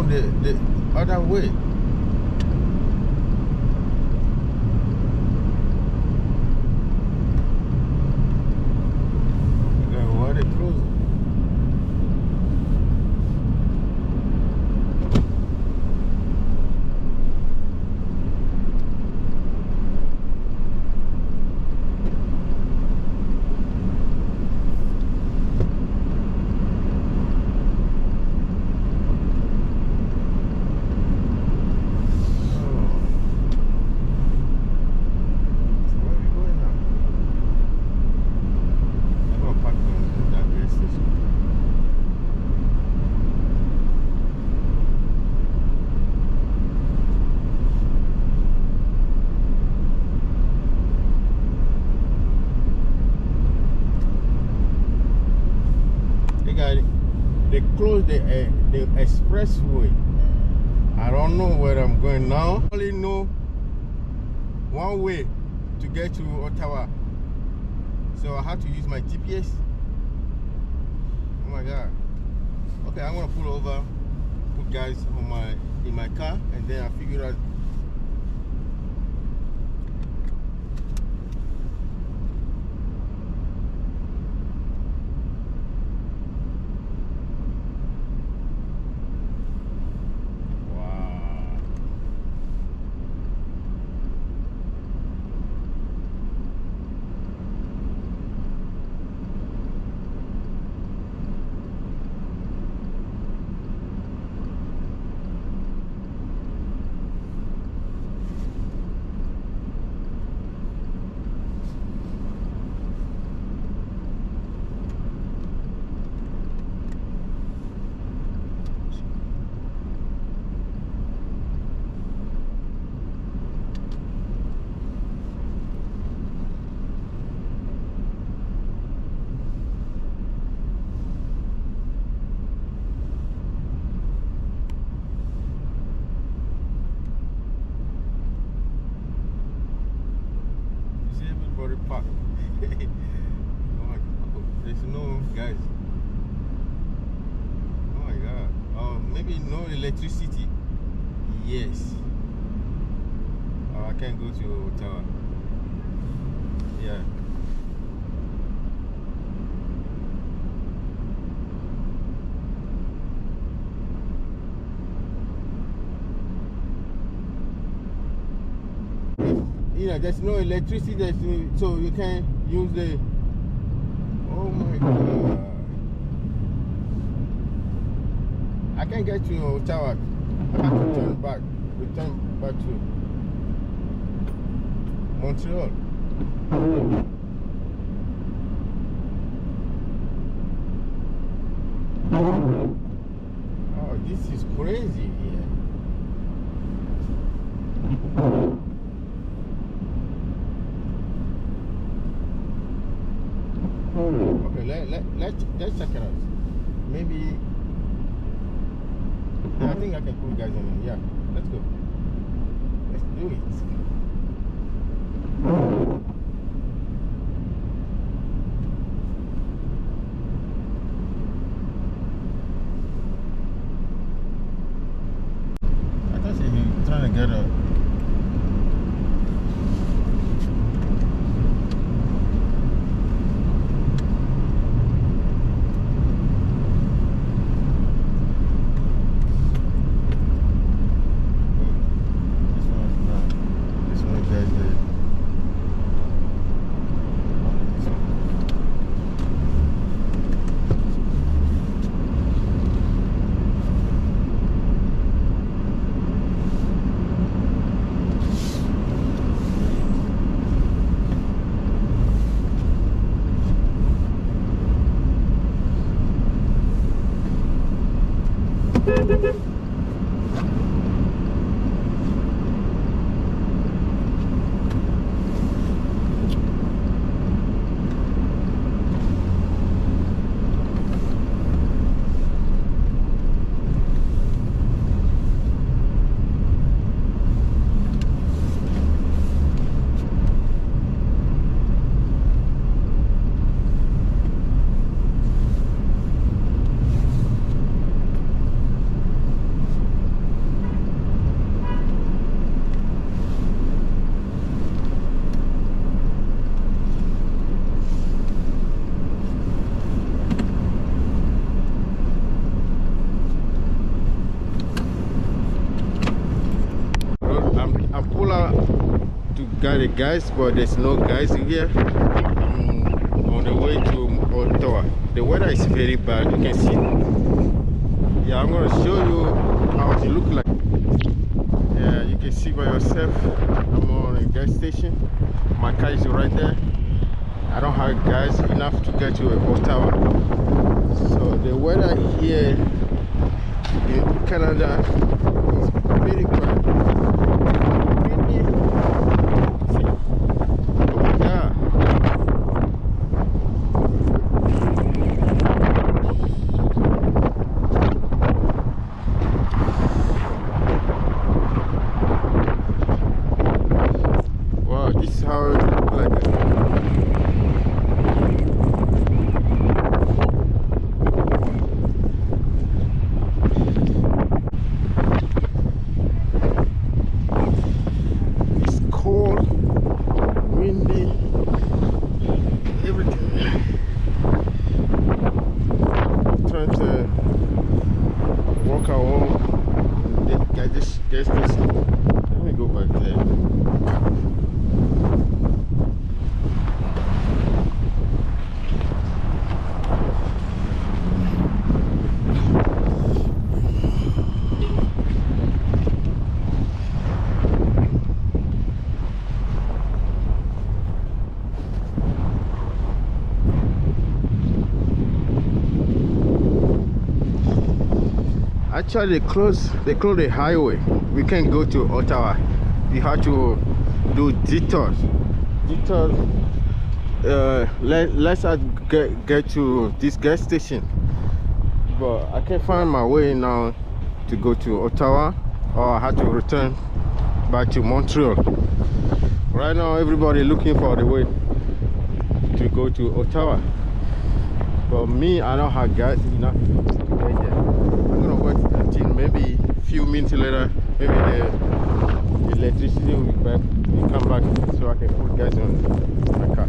go the other way. Why they close? They closed the expressway. I don't know where I'm going now. I only know one way to get to Ottawa, so I have to use my GPS. Oh my God. Okay, I'm gonna pull over, put guys on in my car, and then I figure out. Park. Oh, there's no guys. Oh my God. Maybe no electricity. Yes. I can't go to Ottawa. Yeah. There's no electricity, so you can't use the. Oh my God! I can't get to Ottawa. I have to return back to Montreal. Oh, this is crazy here. Okay, let's check it out. Maybe I think I can put guys on. Yeah, let's go. Let's do it. I thought he was trying to get a. got a gas, but there's no gas here. I'm on the way to Ottawa. The weather is very bad, you can see. Yeah, I'm gonna show you how it look like. Yeah, you can see by yourself. I'm on a gas station. My car is right there. I don't have gas enough to get to Ottawa. So the weather here in Canada is very bad. Wow, this is how it looks like. Let me go back there. Actually, they close the highway. We can't go to Ottawa. We have to do detours. Let's get to this gas station. But I can't find my way now to go to Ottawa, or I have to return back to Montreal. Right now, everybody looking for the way to go to Ottawa. But me, I don't have gas enough to get there. I'm gonna wait until maybe a few minutes later, maybe the electricity will be back, will come back, so I can put gas on my car.